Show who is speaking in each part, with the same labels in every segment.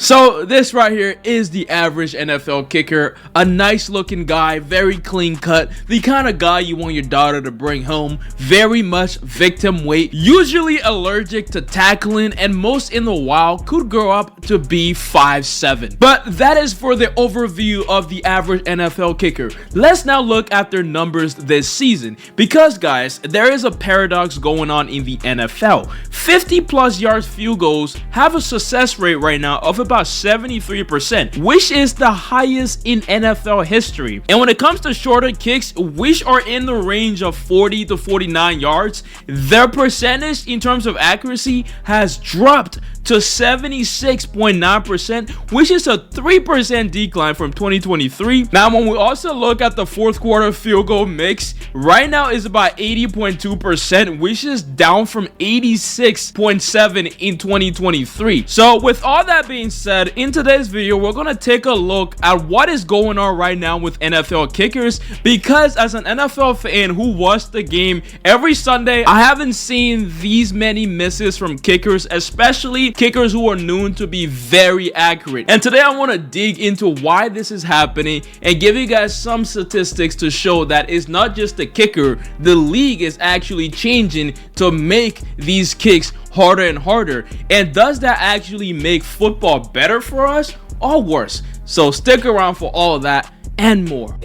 Speaker 1: So this right here is the average NFL kicker. A nice looking guy, very clean cut, the kind of guy you want your daughter to bring home. Very much victim weight, usually allergic to tackling, and most in the wild could grow up to be 5'7". But that is for the overview of the average NFL kicker. Let's now look at their numbers this season, because guys, there is a paradox going on in the NFL. 50 plus yards field goals have a success rate right now of about 73%, which is the highest in NFL history. And when it comes to shorter kicks, which are in the range of 40 to 49 yards, their percentage in terms of accuracy has dropped to 76.9%, which is a 3% decline from 2023. Now, when we also look at the fourth quarter field goal mix, right now is about 80.2%, which is down from 86.7% in 2023. So with all that being said, in today's video, we're going to take a look at what is going on right now with NFL kickers, because as an NFL fan who watched the game every Sunday, I haven't seen these many misses from kickers, especially kickers who are known to be very accurate. And today I want to dig into why this is happening and give you guys some statistics to show that it's not just the kicker, the league is actually changing to make these kicks harder and harder. And does that actually make football better for us or worse? So stick around for all of that and more.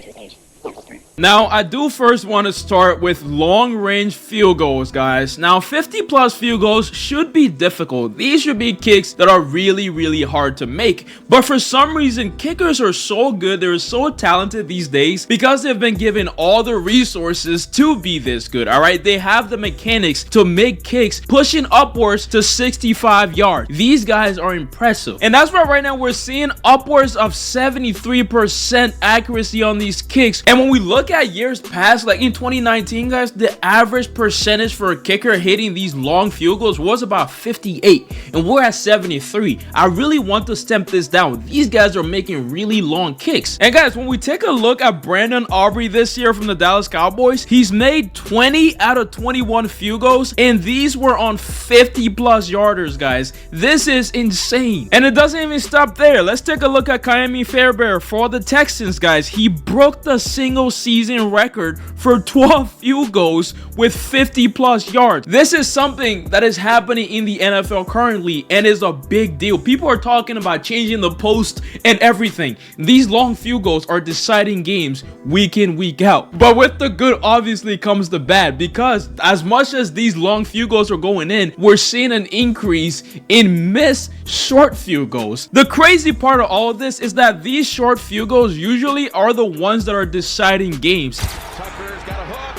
Speaker 1: Now, I do first want to start with long-range field goals, guys. Now, 50-plus field goals should be difficult. These should be kicks that are really hard to make. But for some reason, kickers are so good, they're so talented these days because they've been given all the resources to be this good, all right? They have the mechanics to make kicks pushing upwards to 65 yards. These guys are impressive. And that's why right now we're seeing upwards of 73% accuracy on these kicks. And when we look at years past, like in 2019, guys, the average percentage for a kicker hitting these long field goals was about 58, and we're at 73. I really want to stamp this down. These guys are making really long kicks. And guys, when we take a look at Brandon Aubrey this year from the Dallas Cowboys, he's made 20 out of 21 field goals, and these were on 50 plus yarders, guys. This is insane. And it doesn't even stop there. Let's take a look at Kaimi Fairbairn for the Texans, guys. He broke the single season record for 12 field goals with 50 plus yards. This is something that is happening in the NFL currently and is a big deal. People are talking about changing the post and everything. These long field goals are deciding games week in, week out. But with the good obviously comes the bad, because as much as these long field goals are going in, we're seeing an increase in missed short field goals. The crazy part of all of this is that these short field goals usually are the ones that are deciding games.
Speaker 2: Tucker's got a hook.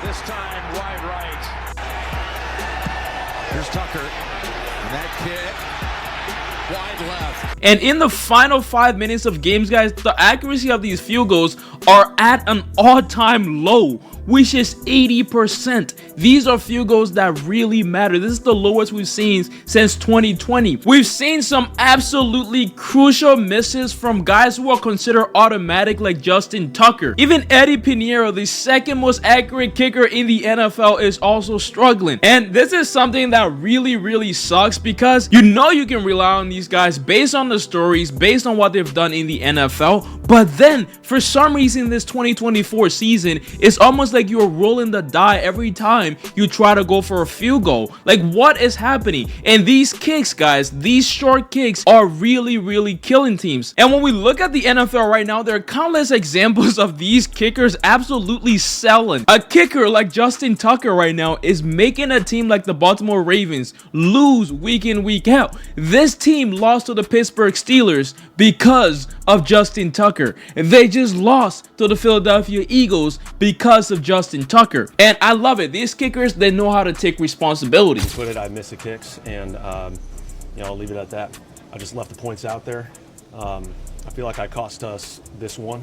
Speaker 2: This time wide right. Here's Tucker. And that kick wide left.
Speaker 1: And in the final 5 minutes of games, guys, the accuracy of these field goals are at an all-time low, which is 80%. These are field goals that really matter. This is the lowest we've seen since 2020. We've seen some absolutely crucial misses from guys who are considered automatic, like Justin Tucker. Even Eddie Pinheiro, the second most accurate kicker in the NFL, is also struggling. And this is something that really sucks, because you know you can rely on these guys based on the stories, based on what they've done in the NFL. But then for some reason this 2024 season, it's almost like you're rolling the die every time you try to go for a field goal. Like, what is happening? And these kicks, guys, these short kicks are really killing teams. And when we look at the NFL right now, there are countless examples of these kickers absolutely selling. A kicker like Justin Tucker right now is making a team like the Baltimore Ravens lose week in, week out. This team lost to the Pittsburgh Steelers because of Justin Tucker, and they just lost to the Philadelphia Eagles because of Justin Tucker. And I love it. These kickers, they know how to take responsibility.
Speaker 3: I miss the kicks, and I'll leave it at that. I just left the points out there. I feel like I cost us this one.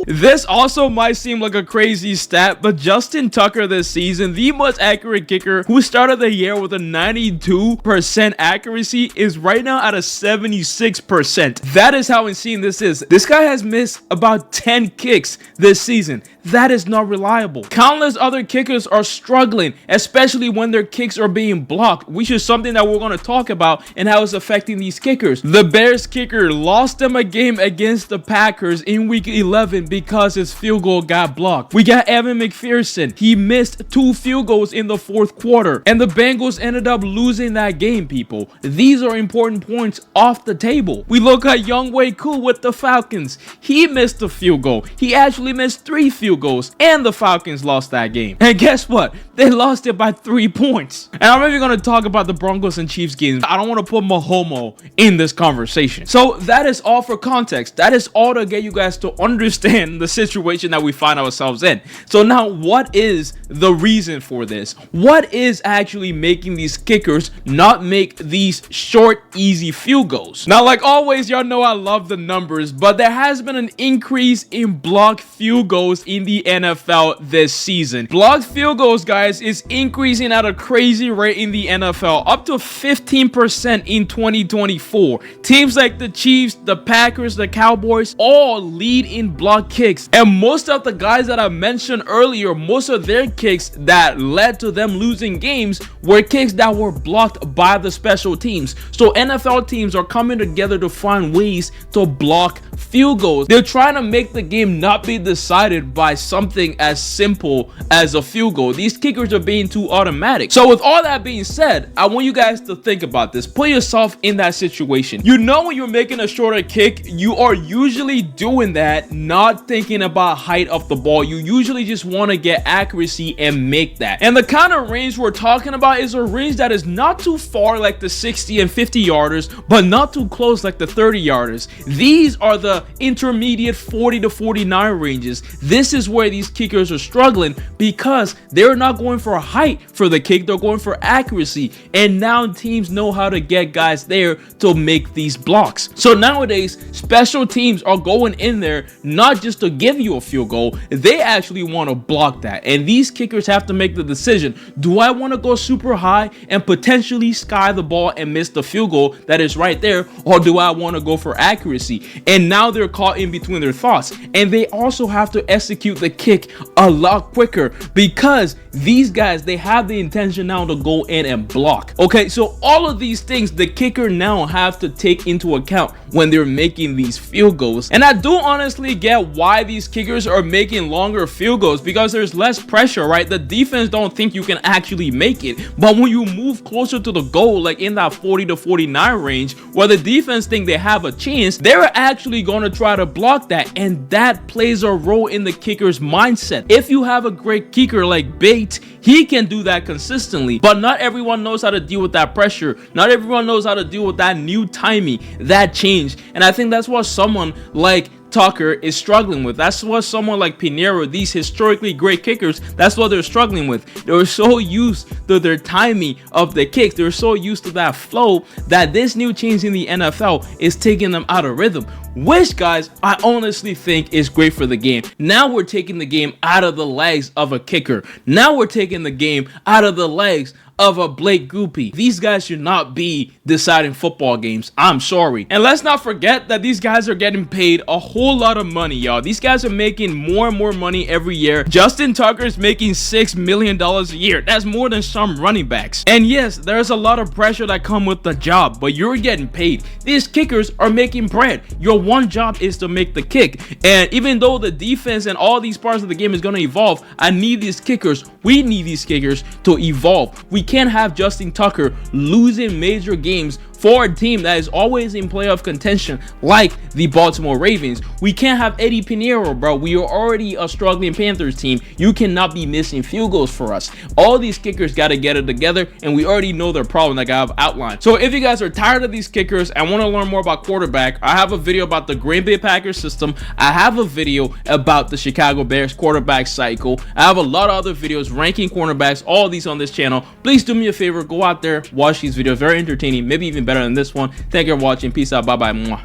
Speaker 1: This also might seem like a crazy stat, but Justin Tucker this season, the most accurate kicker who started the year with a 92% accuracy, is right now at a 76%. That is how insane this is. This guy has missed about 10 kicks this season. that is not reliable. Countless other kickers are struggling, especially when their kicks are being blocked, which is something that we're going to talk about and how it's affecting these kickers. The Bears kicker lost them a game against the Packers in week 11 because his field goal got blocked. We got Evan McPherson. He missed 2 field goals in the fourth quarter, and the Bengals ended up losing that game, people. These are important points off the table. We look at Younghoe Koo with the Falcons. He missed a field goal. He actually missed 3 field goals, and the Falcons lost that game. And guess what? They lost it by 3 points. And I'm even going to talk about the Broncos and Chiefs games. I don't want to put Mahomo in this conversation. So that is all for context. That is all to get you guys to understand the situation that we find ourselves in. So now, what is the reason for this? What is actually making these kickers not make these short, easy field goals? Now, like always, y'all know I love the numbers, but there has been an increase in blocked field goals in the NFL this season. Blocked field goals, guys, is increasing at a crazy rate in the NFL, up to 15% in 2024. Teams like the Chiefs, the Packers, the Cowboys all lead in blocked kicks, and most of the guys that I mentioned earlier, most of their kicks that led to them losing games were kicks that were blocked by the special teams. So NFL teams are coming together to find ways to block field goals. They're trying to make the game not be decided by something as simple as a field goal. These kickers are being too automatic. So with all that being said, I want you guys to think about this. Put yourself in that situation. You know, when you're making a shorter kick, you are usually doing that not thinking about height of the ball. You usually just want to get accuracy and make that. And the kind of range we're talking about is a range that is not too far like the 60 and 50 yarders, but not too close like the 30 yarders. These are the intermediate 40 to 49 ranges. This is where these kickers are struggling because they're not going for height for the kick, they're going for accuracy. And now teams know how to get guys there to make these blocks. So nowadays, special teams are going in there not just to give you a field goal, they actually want to block that. And these kickers have to make the decision: do I want to go super high and potentially sky the ball and miss the field goal that is right there, or do I want to go for accuracy? And now they're caught in between their thoughts, and they also have to execute the kick a lot quicker because these guys, they have the intention now to go in and block. Okay, so all of these things the kicker now have to take into account when they're making these field goals. And I do honestly get why these kickers are making longer field goals, because there's less pressure, right? The defense don't think you can actually make it, but when you move closer to the goal, like in that 40 to 49 range, where the defense think they have a chance, they're actually going to try to block that, and that plays a role in the kicker's mindset. If you have a great kicker like Bates, he can do that consistently, but not everyone knows how to deal with that pressure. Not everyone knows how to deal with that new timing, that change. And I think that's what someone like Tucker is struggling with. That's what someone like Pinheiro, these historically great kickers, that's what they're struggling with. They're so used to their timing of the kicks, they're so used to that flow, that this new change in the NFL is taking them out of rhythm, which, guys, I honestly think is great for the game. Now we're taking the game out of the legs of a kicker. Now we're taking the game out of the legs of a Blake Goopy. These guys should not be deciding football games. I'm sorry. And let's not forget that these guys are getting paid a whole lot of money, y'all. These guys are making more and more money every year. Justin Tucker is making $6 million a year. That's more than some running backs. And yes, there's a lot of pressure that come with the job, but you're getting paid. These kickers are making bread. Your one job is to make the kick. And even though the defense and all these parts of the game is going to evolve, I need these kickers. We need these kickers to evolve. We can't have Justin Tucker losing major games for a team that is always in playoff contention like the Baltimore Ravens. We can't have Eddie Pinheiro, bro. We are already a struggling Panthers team. You cannot be missing field goals for us. All these kickers got to get it together, and we already know their problem like I've outlined. So if you guys are tired of these kickers and want to learn more about quarterback, I have a video about the Green Bay Packers system. I have a video about the Chicago Bears quarterback cycle. I have a lot of other videos ranking cornerbacks, all of these on this channel. Please do me a favor, go out there, watch these videos. Very entertaining, maybe even better than this one. Thank you for watching. Peace out. Bye bye.